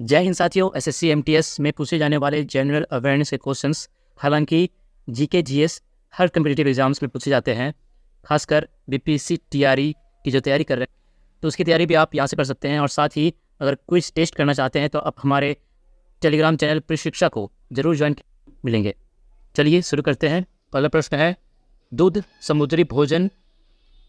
जय हिंद साथियों, SSC MTS में पूछे जाने वाले जनरल अवेयरनेस के क्वेश्चंस, हालांकि जीके जीएस हर कम्पिटिटिव एग्जाम्स में पूछे जाते हैं, खासकर बीपीएससी टीआरई की जो तैयारी कर रहे हैं तो उसकी तैयारी भी आप यहाँ से कर सकते हैं। और साथ ही अगर क्विज टेस्ट करना चाहते हैं तो आप हमारे टेलीग्राम चैनल प्रशिक्षा को जरूर ज्वाइन मिलेंगे। चलिए शुरू करते हैं। पहला प्रश्न है, दूध, समुद्री भोजन,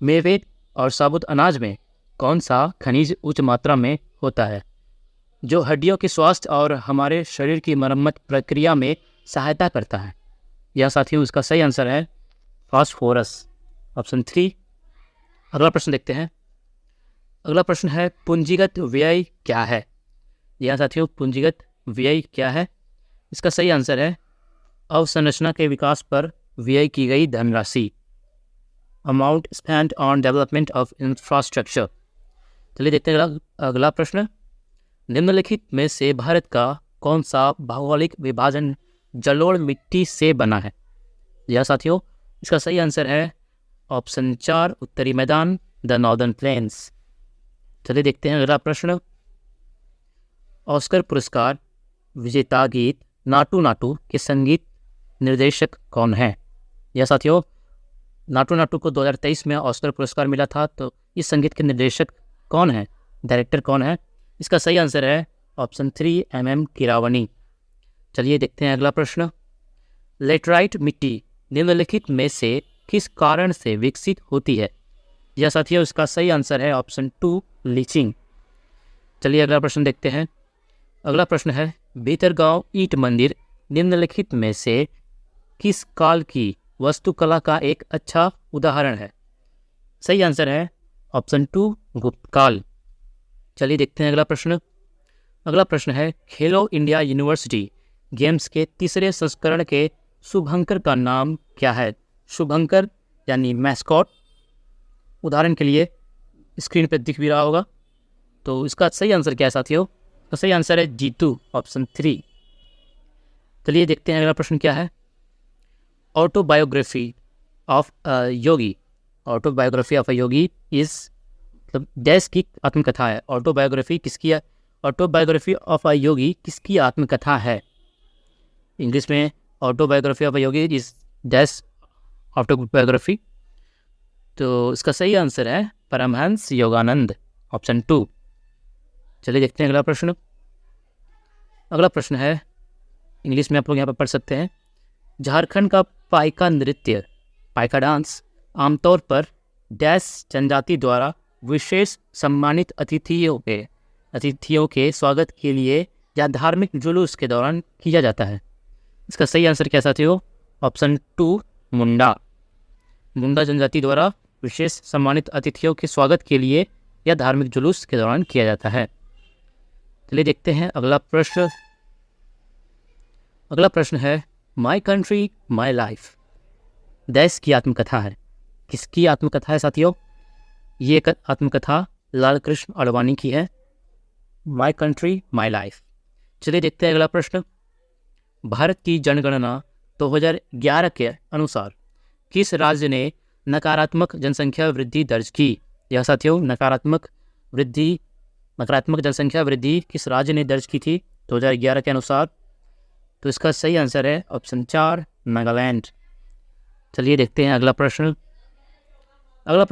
मेवे और साबुत अनाज में कौन सा खनिज उच्च मात्रा में होता है जो हड्डियों के स्वास्थ्य और हमारे शरीर की मरम्मत प्रक्रिया में सहायता करता है? यह साथियों इसका सही आंसर है फास्फोरस, ऑप्शन 3। अगला प्रश्न देखते हैं। अगला प्रश्न है, पूंजीगत व्यय क्या है? यह साथियों पूंजीगत व्यय क्या है? इसका सही आंसर है अवसंरचना के विकास पर व्यय की गई धनराशि, amount spent on development of infrastructure. चलिए देखते हैं अगला प्रश्न। निम्नलिखित में से भारत का कौन सा भौगोलिक विभाजन जलोढ़ मिट्टी से बना है? यह साथियों इसका सही आंसर है ऑप्शन 4, उत्तरी मैदान, द नॉर्दर्न प्लेन्स। चलिए देखते हैं अगला प्रश्न। ऑस्कर पुरस्कार विजेता गीत नाटू नाटू के संगीत निर्देशक कौन है? यह साथियों नाटू नाटू को 2023 में ऑस्कर पुरस्कार मिला था, तो इस संगीत के निर्देशक कौन है, डायरेक्टर कौन है? इसका सही आंसर है ऑप्शन 3, MM कीरावनी। चलिए देखते हैं अगला प्रश्न। लेटराइट मिट्टी निम्नलिखित में से किस कारण से विकसित होती है? यह साथियों इसका सही आंसर है ऑप्शन 2, लीचिंग। चलिए अगला प्रश्न देखते हैं। अगला प्रश्न है, भीतरगांव ईंट मंदिर निम्नलिखित में से किस काल की वास्तुकला का एक अच्छा उदाहरण है? सही आंसर है ऑप्शन 2, गुप्त काल। चलिए देखते हैं अगला प्रश्न। अगला प्रश्न है, खेलो इंडिया यूनिवर्सिटी गेम्स के तीसरे संस्करण के शुभंकर का नाम क्या है? शुभंकर यानी मैस्कॉट, उदाहरण के लिए स्क्रीन पर दिख भी रहा होगा। तो इसका सही आंसर क्या है साथियों? तो सही आंसर है जीतू, ऑप्शन 3। चलिए देखते हैं अगला प्रश्न क्या है। Autobiography of Yogi, autobiography of a Yogi is मतलब डैश की आत्मकथा है। ऑटोबायोग्राफी किसकी है? ऑटोबायोग्राफी ऑफ अ योगी किसकी आत्मकथा है? इंग्लिश में autobiography of a Yogi is dash autobiography. तो इसका सही आंसर है परमहंस योगानंद, ऑप्शन 2। चलिए देखते हैं अगला प्रश्न। अगला प्रश्न है, इंग्लिश में आप लोग यहाँ पर पढ़ सकते हैं। झारखंड का पाइका नृत्य, पाइका डांस आमतौर पर डैश जनजाति द्वारा विशेष सम्मानित अतिथियों के स्वागत के लिए या धार्मिक जुलूस के दौरान किया जाता है। इसका सही आंसर क्या साथियों? ऑप्शन 2, मुंडा। मुंडा जनजाति द्वारा विशेष सम्मानित अतिथियों के स्वागत के लिए या धार्मिक जुलूस के दौरान किया जाता है। चलिए देखते हैं अगला प्रश्न। अगला प्रश्न है, माई कंट्री माई लाइफ देश की आत्मकथा है। किसकी आत्मकथा है साथियों? ये आत्मकथा लाल कृष्ण आडवाणी की है, माई कंट्री माई लाइफ। चलिए देखते हैं अगला प्रश्न। भारत की जनगणना 2011 के अनुसार किस राज्य ने नकारात्मक जनसंख्या वृद्धि दर्ज की? यह साथियों नकारात्मक जनसंख्या वृद्धि किस राज्य ने दर्ज की थी 2011 के अनुसार? तो इसका सही आंसर है ऑप्शन 4, नागालैंड। चलिए देखते हैं अगला प्रश्न। अगला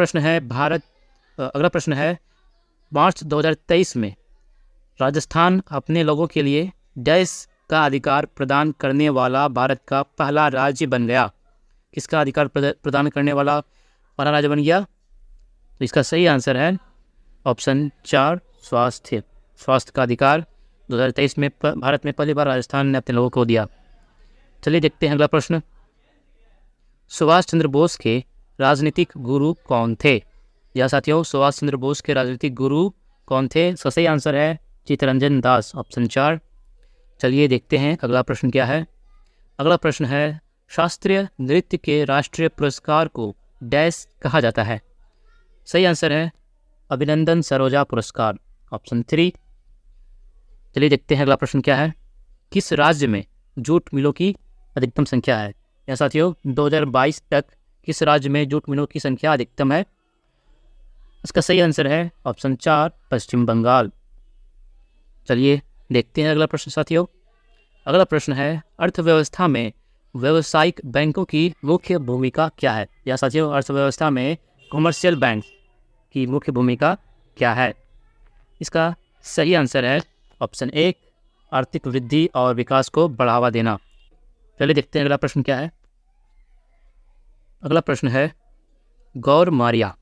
प्रश्न है, मार्च 2023 में राजस्थान अपने लोगों के लिए डैश का अधिकार प्रदान करने वाला भारत का पहला राज्य बन गया। किसका अधिकार प्रदान करने वाला पहला राज्य बन गया? तो इसका सही आंसर है ऑप्शन 4, स्वास्थ्य का अधिकार 2023 में भारत में पहली बार राजस्थान ने अपने लोगों को दिया। चलिए देखते हैं अगला प्रश्न। सुभाष चंद्र बोस के राजनीतिक गुरु कौन थे? यह साथियों सुभाष चंद्र बोस के राजनीतिक गुरु कौन थे? इसका सही आंसर है चित्तरंजन दास, ऑप्शन 4। चलिए देखते हैं अगला प्रश्न क्या है। अगला प्रश्न है, शास्त्रीय नृत्य के राष्ट्रीय पुरस्कार को डैश कहा जाता है? सही आंसर है अभिनंदन सरोजा पुरस्कार, ऑप्शन 3। चलिए देखते हैं अगला प्रश्न क्या है। किस राज्य में जूट मिलों की अधिकतम संख्या है? यह साथियों 2022 तक किस राज्य में जूट मिलों की संख्या अधिकतम है? इसका सही आंसर है ऑप्शन 4, पश्चिम बंगाल। चलिए देखते हैं अगला प्रश्न साथियों। अगला प्रश्न है, अर्थव्यवस्था में व्यावसायिक बैंकों की मुख्य भूमिका क्या है? या साथियों, अर्थव्यवस्था में कॉमर्शियल बैंक की मुख्य भूमिका क्या है? इसका सही आंसर है ऑप्शन ए, आर्थिक वृद्धि और विकास को बढ़ावा देना। चलिए देखते हैं अगला प्रश्न क्या है। अगला प्रश्न है, गौरमारिया।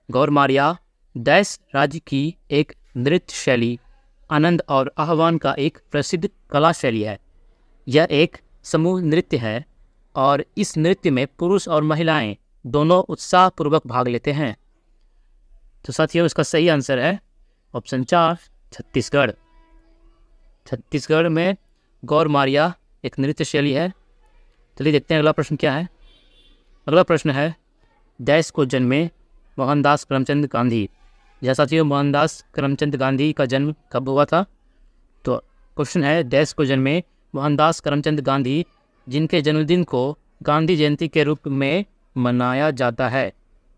गौरमारिया डैश राज्य की एक नृत्य शैली, आनंद और आह्वान का एक प्रसिद्ध कला शैली है। यह एक समूह नृत्य है और इस नृत्य में पुरुष और महिलाएं दोनों उत्साहपूर्वक भाग लेते हैं। तो साथियों, इसका सही आंसर है ऑप्शन 4, छत्तीसगढ़। छत्तीसगढ़ में गौरमारिया एक नृत्य शैली है। चलिए देखते हैं अगला प्रश्न क्या है। अगला प्रश्न है, देश को जन्मे मोहनदास करमचंद गांधी। जैसा साथियों, मोहनदास करमचंद गांधी का जन्म कब हुआ था? तो क्वेश्चन है, देश को जन्मे मोहनदास करमचंद गांधी, जिनके जन्मदिन को गांधी जयंती के रूप में मनाया जाता है,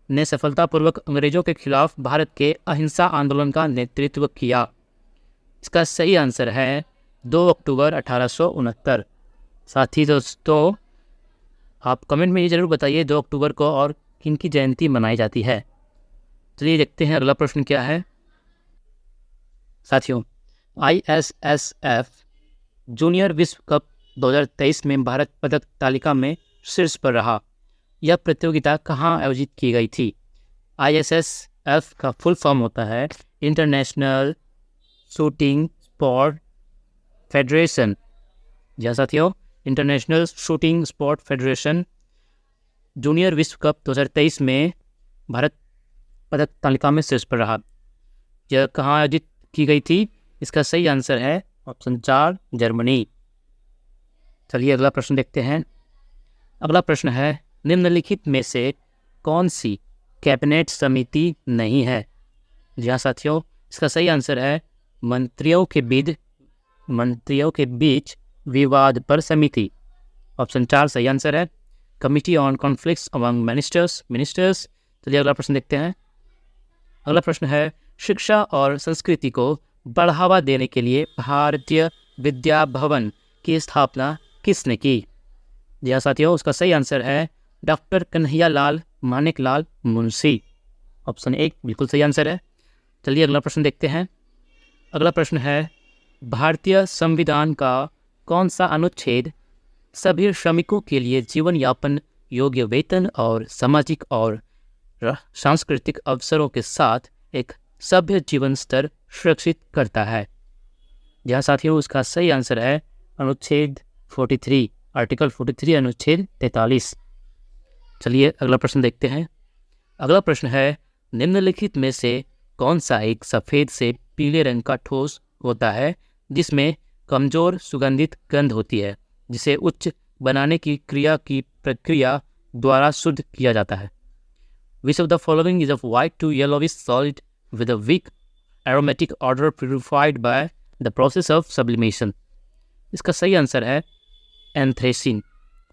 ने सफलतापूर्वक अंग्रेजों के खिलाफ भारत के अहिंसा आंदोलन का नेतृत्व किया। इसका सही आंसर है 2 अक्टूबर 1869। साथ ही दोस्तों, आप कमेंट में ये ज़रूर बताइए 2 अक्टूबर को और किन की जयंती मनाई जाती है। चलिए देखते हैं अगला प्रश्न क्या है। साथियों, ISSF जूनियर विश्व कप 2023 में भारत पदक तालिका में शीर्ष पर रहा। यह प्रतियोगिता कहाँ आयोजित की गई थी? ISSF का फुल फॉर्म होता है इंटरनेशनल शूटिंग स्पोर्ट फेडरेशन। जी साथियों, international shooting sport federation junior विश्व कप 2023 में भारत पदक तालिका में शीर्ष पर रहा। यह कहाँ आयोजित की गई थी? इसका सही आंसर है ऑप्शन 4, जर्मनी। चलिए अगला प्रश्न देखते हैं। अगला प्रश्न है, निम्नलिखित में से कौन सी कैबिनेट समिति नहीं है? जी हाँ साथियों, इसका सही आंसर है मंत्रियों के बीच विवाद पर समिति। ऑप्शन 4 सही आंसर है, committee on conflicts among ministers. चलिए अगला प्रश्न देखते हैं। अगला प्रश्न है, शिक्षा और संस्कृति को बढ़ावा देने के लिए भारतीय विद्या भवन की स्थापना किसने की? जी हाँ साथियों, उसका सही आंसर है डॉक्टर कन्हैयालाल मानिकलाल मुंशी। ऑप्शन 1 बिल्कुल सही आंसर है। चलिए अगला प्रश्न देखते हैं। अगला प्रश्न है, भारतीय संविधान का कौन सा अनुच्छेद सभी श्रमिकों के लिए जीवन यापन योग्य वेतन और सामाजिक और सांस्कृतिक अवसरों के साथ एक सभ्य जीवन स्तर सुरक्षित करता है? जहाँ साथियों, उसका सही आंसर है अनुच्छेद 43, आर्टिकल 43, अनुच्छेद 43। चलिए अगला प्रश्न देखते हैं। अगला प्रश्न है, निम्नलिखित में से कौन सा एक सफ़ेद से पीले रंग का ठोस होता है जिसमें कमज़ोर सुगंधित गंध होती है, जिसे उच्च बनाने की प्रक्रिया द्वारा शुद्ध किया जाता है? Which of the following is a white to yellowish solid with a weak aromatic odor purified by the process of sublimation? इसका सही आंसर है एंथ्रेसिन।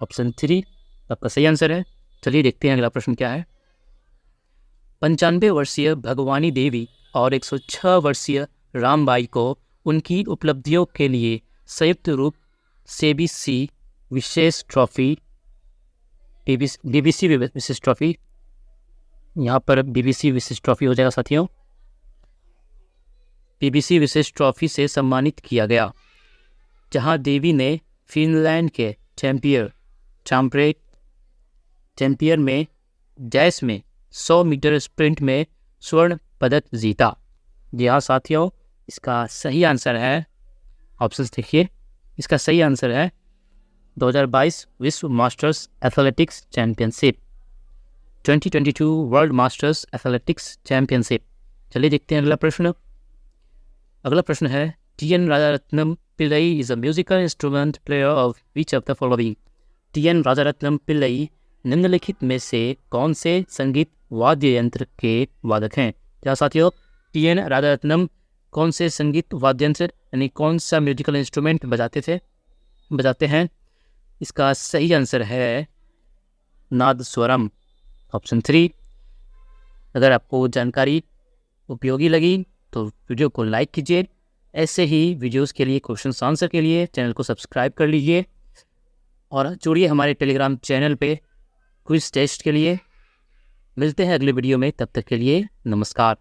ऑप्शन 3 आपका सही आंसर है। चलिए देखते हैं अगला प्रश्न क्या है। 95 वर्षीय भगवानी देवी और 106 वर्षीय रामबाई को उनकी उपलब्धियों के लिए संयुक्त रूप से BBC विशेष ट्रॉफी, BBC विशेष ट्रॉफी, यहाँ पर BBC विशेष ट्रॉफी हो जाएगा साथियों, BBC विशेष ट्रॉफी से सम्मानित किया गया, जहाँ देवी ने फिनलैंड के चैंपियर में जैस में 100 मीटर स्प्रिंट में स्वर्ण पदक जीता। जी हाँ साथियों, इसका सही आंसर है, ऑप्शंस देखिए, इसका सही आंसर है 2022 विश्व masters athletics championship, 2022 world masters athletics championship. चलिए देखते हैं अगला प्रश्न। अगला प्रश्न है, TN Rajarathnam Pillai is a musical instrument player of which of the following? TN Rajarathnam Pillai निम्नलिखित में से कौन से संगीत वाद्य यंत्र के वादक हैं? क्या साथियों, TN राजारत्नम कौन से संगीत वाद्य यंत्र यानी कौन सा म्यूजिकल इंस्ट्रूमेंट बजाते हैं? इसका सही आंसर है नादस्वरम। ऑप्शन 3। अगर आपको जानकारी उपयोगी लगी तो वीडियो को लाइक कीजिए ऐसे ही वीडियोस के लिए, क्वेश्चन आंसर के लिए चैनल को सब्सक्राइब कर लीजिए और जुड़िए हमारे टेलीग्राम चैनल पे क्विज टेस्ट के लिए। मिलते हैं अगले वीडियो में, तब तक के लिए नमस्कार।